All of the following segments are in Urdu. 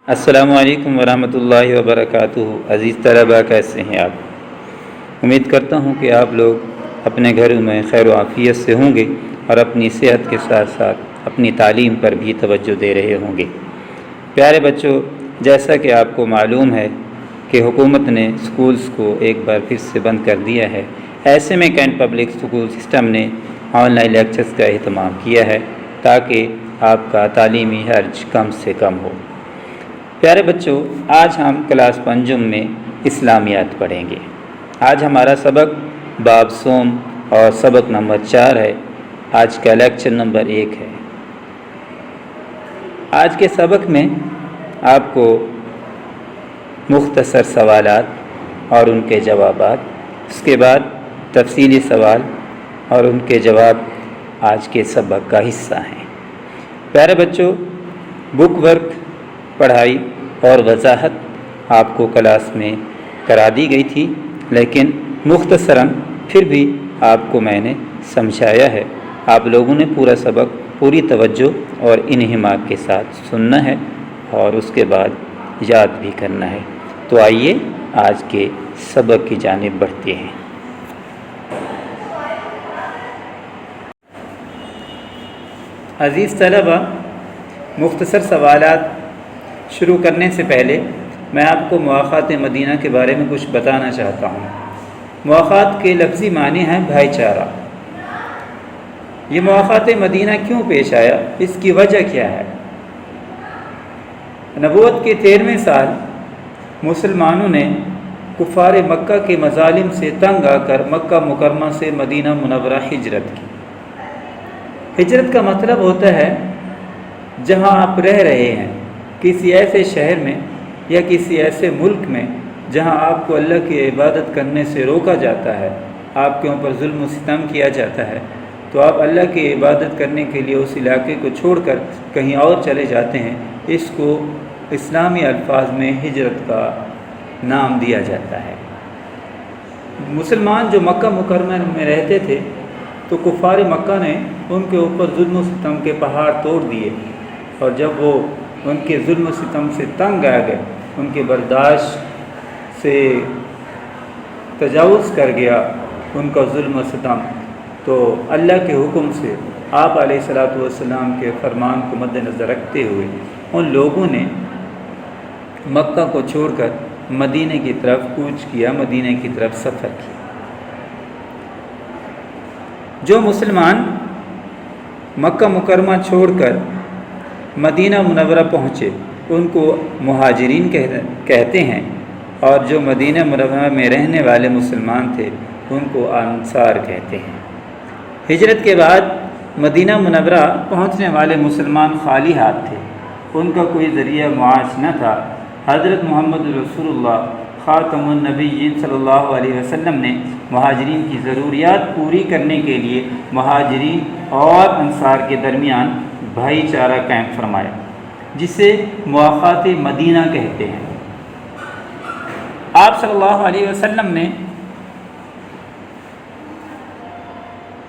السلام علیکم ورحمۃ اللہ وبرکاتہ۔ عزیز طلباء، کیسے ہیں آپ؟ امید کرتا ہوں کہ آپ لوگ اپنے گھروں میں خیر و عافیت سے ہوں گے اور اپنی صحت کے ساتھ ساتھ اپنی تعلیم پر بھی توجہ دے رہے ہوں گے۔ پیارے بچوں، جیسا کہ آپ کو معلوم ہے کہ حکومت نے سکولز کو ایک بار پھر سے بند کر دیا ہے، ایسے میں کینٹ پبلک سکول سسٹم نے آن لائن لیکچرز کا اہتمام کیا ہے تاکہ آپ کا تعلیمی حرج کم سے کم ہو۔ پیارے بچوں، آج ہم کلاس پنجم میں اسلامیات پڑھیں گے۔ آج ہمارا سبق باب صوم اور سبق نمبر 4 ہے۔ آج کا لیکچر نمبر 1 ہے۔ آج کے سبق میں آپ کو مختصر سوالات اور ان کے جوابات، اس کے بعد تفصیلی سوال اور ان کے جواب آج کے سبق کا حصہ ہیں۔ پیارے بچوں، بک ورک پڑھائی اور وضاحت آپ کو کلاس میں کرا دی گئی تھی، لیکن مختصراً پھر بھی آپ کو میں نے سمجھایا ہے۔ آپ لوگوں نے پورا سبق پوری توجہ اور انہماک کے ساتھ سننا ہے اور اس کے بعد یاد بھی کرنا ہے۔ تو آئیے آج کے سبق کی جانب بڑھتے ہیں۔ عزیز طلبہ، مختصر سوالات شروع کرنے سے پہلے میں آپ کو مواخات مدینہ کے بارے میں کچھ بتانا چاہتا ہوں۔ مواخات کے لفظی معنی ہیں بھائی چارہ۔ یہ مواخات مدینہ کیوں پیش آیا، اس کی وجہ کیا ہے؟ نبوت کے 13ویں سال مسلمانوں نے کفار مکہ کے مظالم سے تنگ آ کر مکہ مکرمہ سے مدینہ منورہ ہجرت کی۔ ہجرت کا مطلب ہوتا ہے جہاں آپ رہ رہے ہیں، کسی ایسے شہر میں یا کسی ایسے ملک میں جہاں آپ کو اللہ کی عبادت کرنے سے روکا جاتا ہے، آپ کے اوپر ظلم و ستم کیا جاتا ہے، تو آپ اللہ کی عبادت کرنے کے لیے اس علاقے کو چھوڑ کر کہیں اور چلے جاتے ہیں۔ اس کو اسلامی الفاظ میں ہجرت کا نام دیا جاتا ہے۔ مسلمان جو مکہ مکرمہ میں رہتے تھے تو کفار مکہ نے ان کے اوپر ظلم و ستم کے پہاڑ توڑ دیے، اور جب وہ ان کے ظلم و ستم سے تنگ آ گئے، ان کے برداشت سے تجاوز کر گیا ان کا ظلم و ستم، تو اللہ کے حکم سے آپ علیہ الصلوۃ والسلام کے فرمان کو مد نظر رکھتے ہوئے ان لوگوں نے مکہ کو چھوڑ کر مدینہ کی طرف کوچ کیا، مدینہ کی طرف سفر کیا۔ جو مسلمان مکہ مکرمہ چھوڑ کر مدینہ منورہ پہنچے ان کو مہاجرین کہتے ہیں، اور جو مدینہ منورہ میں رہنے والے مسلمان تھے ان کو انصار کہتے ہیں۔ ہجرت کے بعد مدینہ منورہ پہنچنے والے مسلمان خالی ہاتھ تھے، ان کا کوئی ذریعہ معاش نہ تھا۔ حضرت محمد رسول اللہ خاتم النبیین صلی اللہ علیہ وسلم نے مہاجرین کی ضروریات پوری کرنے کے لیے مہاجرین اور انصار کے درمیان بھائی چارہ قائم فرمایا، جسے مواخات مدینہ کہتے ہیں۔ آپ صلی اللہ علیہ وسلم نے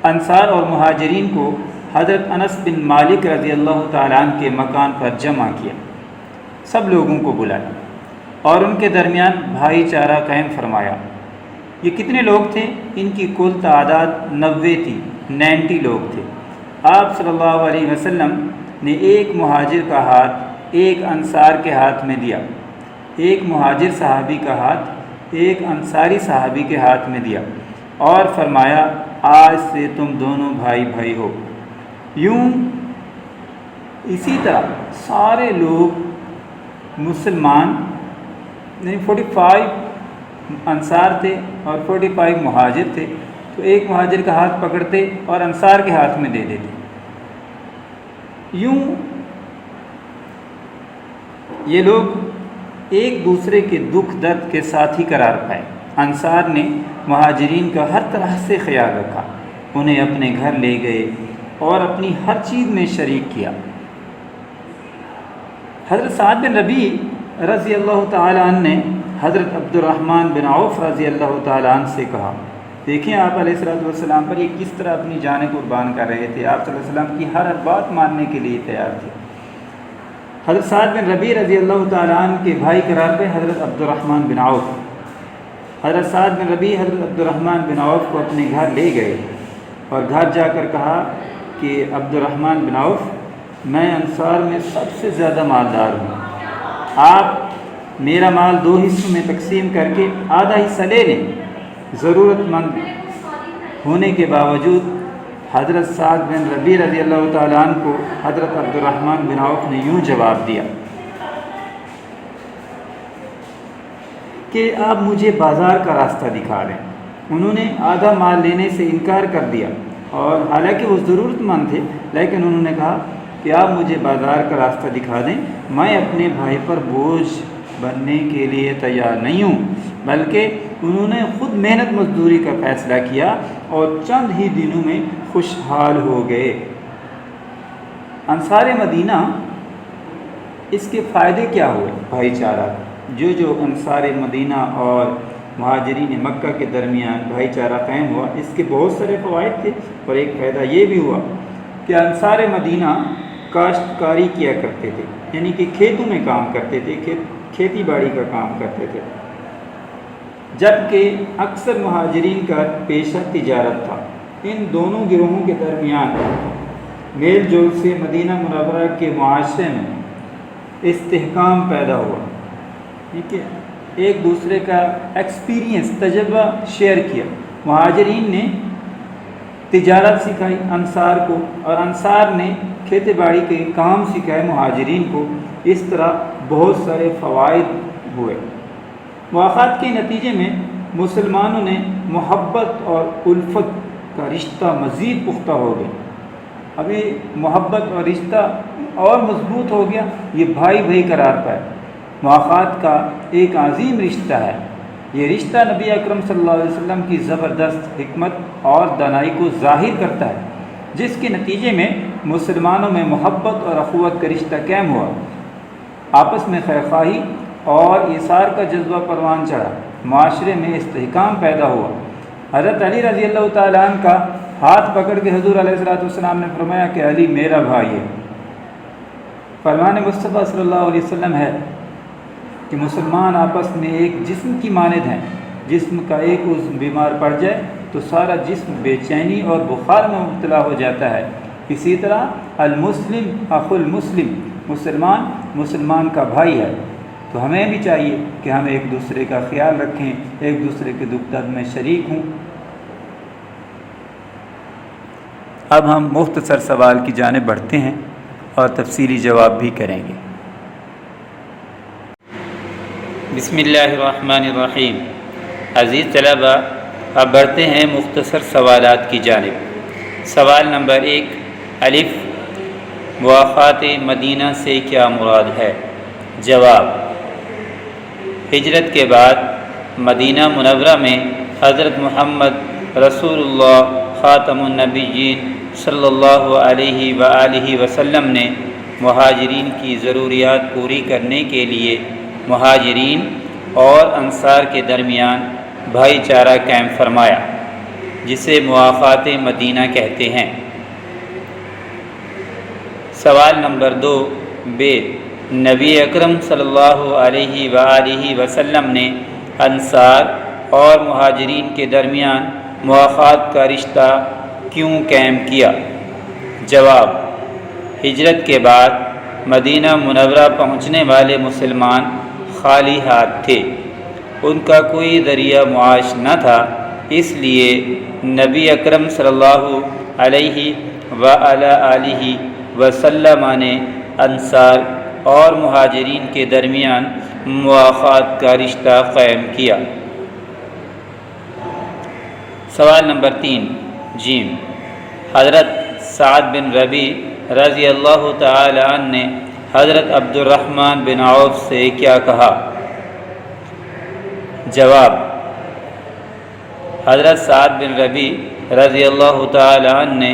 انصار اور مہاجرین کو حضرت انس بن مالک رضی اللہ تعالیٰ عنہ کے مکان پر جمع کیا، سب لوگوں کو بلایا اور ان کے درمیان بھائی چارہ قائم فرمایا۔ یہ کتنے لوگ تھے؟ ان کی کل تعداد 90 تھی، 90 لوگ تھے۔ آپ صلی اللہ علیہ وسلم نے ایک مہاجر کا ہاتھ ایک انصار کے ہاتھ میں دیا، ایک مہاجر صحابی کا ہاتھ ایک انصاری صحابی کے ہاتھ میں دیا، اور فرمایا آج سے تم دونوں بھائی بھائی ہو۔ یوں اسی طرح سارے لوگ مسلمان، 45 انصار تھے اور 45 مہاجر تھے، تو ایک مہاجر کا ہاتھ پکڑتے اور انصار کے ہاتھ میں دے دیتے۔ یوں یہ لوگ ایک دوسرے کے دکھ درد کے ساتھی قرار پائے۔ انصار نے مہاجرین کا ہر طرح سے خیال رکھا، انہیں اپنے گھر لے گئے اور اپنی ہر چیز میں شریک کیا۔ حضرت سعد بن ربیع رضی اللہ تعالیٰ عنہ نے حضرت عبد الرحمن بن عوف رضی اللہ تعالیٰ عنہ سے کہا، دیکھیں آپ علیہ الصلوۃ والسلام پر یہ کس طرح اپنی جانیں قربان کر رہے تھے، آپ صلی اللہ علیہ وسلم کی ہر بات ماننے کے لیے تیار تھے۔ حضرت سعد بن ربیع رضی اللہ تعالیٰ عنہ کے بھائی قرار پہ حضرت عبد الرحمن بن عوف، حضرت سعد بن ربیع حضرت عبد الرحمن بن عوف کو اپنے گھر لے گئے اور گھر جا کر کہا کہ عبد الرحمن بن عوف، میں انصار میں سب سے زیادہ مالدار ہوں، آپ میرا مال 2 حصوں میں تقسیم کر کے آدھا حصہ لے لیں۔ ضرورت مند ہونے کے باوجود حضرت سعد بن ربیع رضی اللہ تعالیٰ عنہ کو حضرت عبد الرحمن بن عوف نے یوں جواب دیا کہ آپ مجھے بازار کا راستہ دکھا دیں۔ انہوں نے آدھا مال لینے سے انکار کر دیا، اور حالانکہ وہ ضرورت مند تھے، لیکن انہوں نے کہا کہ آپ مجھے بازار کا راستہ دکھا دیں، میں اپنے بھائی پر بوجھ بننے کے لیے تیار نہیں ہوں۔ بلکہ انہوں نے خود محنت مزدوری کا فیصلہ کیا اور چند ہی دنوں میں خوشحال ہو گئے۔ انصار مدینہ، اس کے فائدے کیا ہوئے؟ بھائی چارہ، جو انصار مدینہ اور مہاجرین مکہ کے درمیان بھائی چارہ قائم ہوا، اس کے بہت سارے فوائد تھے، اور ایک فائدہ یہ بھی ہوا کہ انصار مدینہ کاشتکاری کیا کرتے تھے، یعنی کہ کھیتوں میں کام کرتے تھے، کھیتی باڑی کا کام کرتے تھے، جبکہ اکثر مہاجرین کا پیشہ تجارت تھا۔ ان دونوں گروہوں کے درمیان میل جول سے مدینہ منورہ کے معاشرے میں استحکام پیدا ہوا، ٹھیک ہے، ایک دوسرے کا ایکسپیرینس، تجربہ شیئر کیا۔ مہاجرین نے تجارت سکھائی انصار کو، اور انصار نے کھیتی باڑی کے کام سکھائے مہاجرین کو۔ اس طرح بہت سارے فوائد ہوئے۔ مواخات کے نتیجے میں مسلمانوں نے محبت اور الفت کا رشتہ مزید پختہ ہو گیا۔ ابھی محبت اور رشتہ اور مضبوط ہو گیا، یہ بھائی بھائی قرار پائے۔ مواخات کا ایک عظیم رشتہ ہے۔ یہ رشتہ نبی اکرم صلی اللہ علیہ وسلم کی زبردست حکمت اور دانائی کو ظاہر کرتا ہے، جس کے نتیجے میں مسلمانوں میں محبت اور اخوت کا رشتہ قائم ہوا، آپس میں خیرخواہی اور ایثار کا جذبہ پروان چڑھا، معاشرے میں استحکام پیدا ہوا۔ حضرت علی رضی اللہ تعالیٰ عنہ کا ہاتھ پکڑ کے حضور علیہ السلام نے فرمایا کہ علی میرا بھائی ہے۔ فرمان مصطفیٰ صلی اللہ علیہ وسلم ہے کہ مسلمان آپس میں ایک جسم کی مانند ہیں، جسم کا ایک عضو بیمار پڑ جائے تو سارا جسم بے چینی اور بخار میں مبتلا ہو جاتا ہے۔ اسی طرح المسلم اخو المسلم، مسلمان مسلمان کا بھائی ہے۔ تو ہمیں بھی چاہیے کہ ہم ایک دوسرے کا خیال رکھیں، ایک دوسرے کے دکھ درد میں شریک ہوں۔ اب ہم مختصر سوال کی جانب بڑھتے ہیں اور تفصیلی جواب بھی کریں گے۔ بسم اللہ الرحمن الرحیم۔ عزیز طلبہ، اب بڑھتے ہیں مختصر سوالات کی جانب۔ سوال نمبر 1، الف، مواخات مدینہ سے کیا مراد ہے؟ جواب، ہجرت کے بعد مدینہ منورہ میں حضرت محمد رسول اللہ خاتم النبیین صلی اللہ علیہ وآلہ وسلم نے مہاجرین کی ضروریات پوری کرنے کے لیے مہاجرین اور انصار کے درمیان بھائی چارہ قائم فرمایا، جسے مواخات مدینہ کہتے ہیں۔ سوال نمبر 2 ب، نبی اکرم صلی اللہ علیہ وآلہ وسلم نے انصار اور مہاجرین کے درمیان مواخات کا رشتہ کیوں قائم کیا؟ جواب، ہجرت کے بعد مدینہ منورہ پہنچنے والے مسلمان خالی ہاتھ تھے، ان کا کوئی ذریعہ معاش نہ تھا، اس لیے نبی اکرم صلی اللہ علیہ وآلہ وسلم نے انصار اور مہاجرین کے درمیان مواخات کا رشتہ قائم کیا۔ سوال نمبر 3 جیم، حضرت سعد بن ربیع رضی اللہ تعالی عنہ نے حضرت عبد الرحمن بن عوف سے کیا کہا؟ جواب، حضرت سعد بن ربیع رضی اللہ تعالی عنہ نے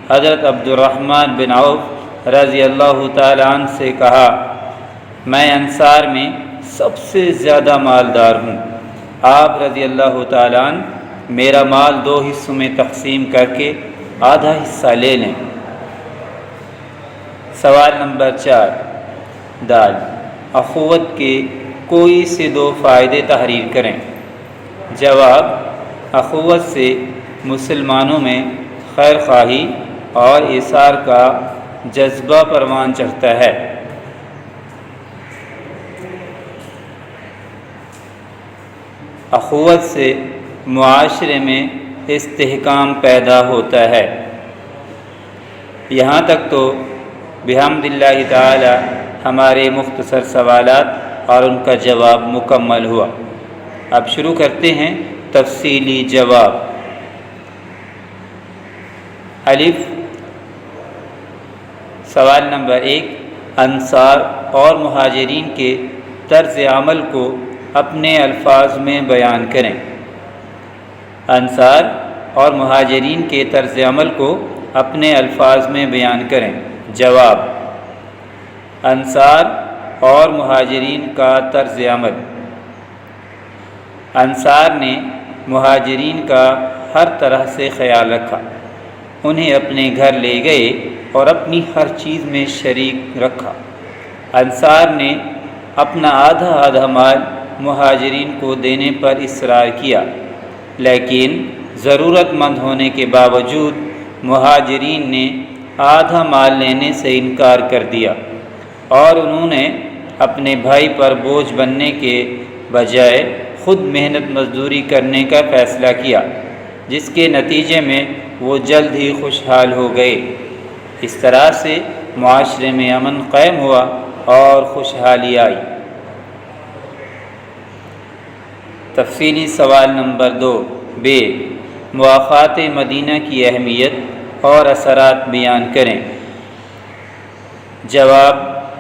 حضرت عبد الرحمن بن عوف رضی اللہ تعالی عنہ سے کہا، میں انصار میں سب سے زیادہ مالدار ہوں، آپ رضی اللہ تعالی عنہ میرا مال 2 حصوں میں تقسیم کر کے آدھا حصہ لے لیں۔ سوال نمبر 4، دال اخوت کے کوئی سے دو فائدے تحریر کریں۔ جواب: اخوت سے مسلمانوں میں خیر خواہی اور ایثار کا جذبہ پروان چڑھتا ہے۔ اخوت سے معاشرے میں استحکام پیدا ہوتا ہے۔ یہاں تک تو بحمد اللہ تعالی ہمارے مختصر سوالات اور ان کا جواب مکمل ہوا۔ اب شروع کرتے ہیں تفصیلی جواب۔ الف، سوال نمبر 1، انصار اور مہاجرین کے طرز عمل کو اپنے الفاظ میں بیان کریں۔ انصار اور مہاجرین کے طرز عمل کو اپنے الفاظ میں بیان کریں۔ جواب: انصار اور مہاجرین کا طرز عمل۔ انصار نے مہاجرین کا ہر طرح سے خیال رکھا، انہیں اپنے گھر لے گئے اور اپنی ہر چیز میں شریک رکھا۔ انصار نے اپنا آدھا مال مہاجرین کو دینے پر اصرار کیا، لیکن ضرورت مند ہونے کے باوجود مہاجرین نے آدھا مال لینے سے انکار کر دیا اور انہوں نے اپنے بھائی پر بوجھ بننے کے بجائے خود محنت مزدوری کرنے کا فیصلہ کیا، جس کے نتیجے میں وہ جلد ہی خوشحال ہو گئے۔ اس طرح سے معاشرے میں امن قائم ہوا اور خوشحالی آئی۔ تفصیلی سوال نمبر 2، ب، مواخات مدینہ کی اہمیت اور اثرات بیان کریں۔ جواب: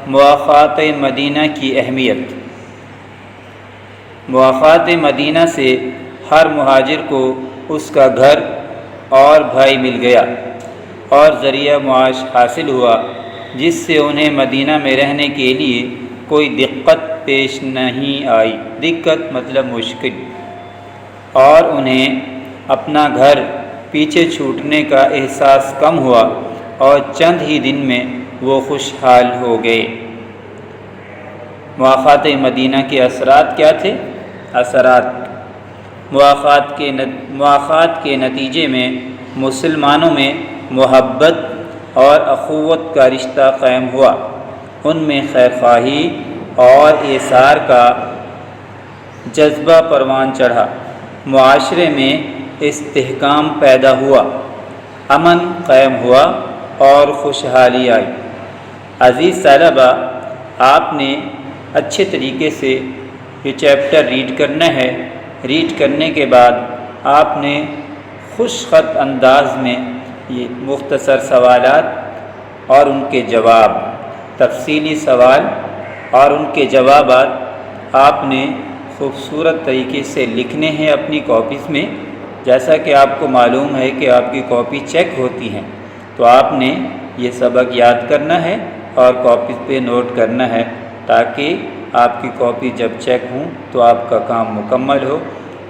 مواخات مدینہ کی اہمیت۔ مواخات مدینہ سے ہر مہاجر کو اس کا گھر اور بھائی مل گیا اور ذریعہ معاش حاصل ہوا، جس سے انہیں مدینہ میں رہنے کے لیے کوئی دقت پیش نہیں آئی۔ دقت مطلب مشکل، اور انہیں اپنا گھر پیچھے چھوٹنے کا احساس کم ہوا اور چند ہی دن میں وہ خوشحال ہو گئے۔ مواخات مدینہ کے اثرات کیا تھے؟ اثرات: مواخات کے نتیجے میں مسلمانوں میں محبت اور اخوت کا رشتہ قائم ہوا، ان میں خیر خواہی اور ایثار کا جذبہ پروان چڑھا، معاشرے میں استحکام پیدا ہوا، امن قائم ہوا اور خوشحالی آئی۔ عزیز طلبہ، آپ نے اچھے طریقے سے یہ چیپٹر ریڈ کرنا ہے۔ ریڈ کرنے کے بعد آپ نے خوش خط انداز میں یہ مختصر سوالات اور ان کے جواب، تفصیلی سوال اور ان کے جوابات آپ نے خوبصورت طریقے سے لکھنے ہیں اپنی کاپیز میں۔ جیسا کہ آپ کو معلوم ہے کہ آپ کی کاپی چیک ہوتی ہیں، تو آپ نے یہ سبق یاد کرنا ہے اور کاپیز پہ نوٹ کرنا ہے، تاکہ آپ کی کاپی جب چیک ہوں تو آپ کا کام مکمل ہو۔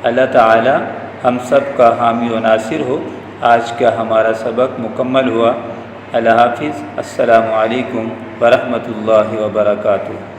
اللہ تعالی ہم سب کا حامی و ناصر ہو۔ آج کا ہمارا سبق مکمل ہوا۔ اللہ حافظ۔ السلام علیکم ورحمۃ اللہ وبرکاتہ۔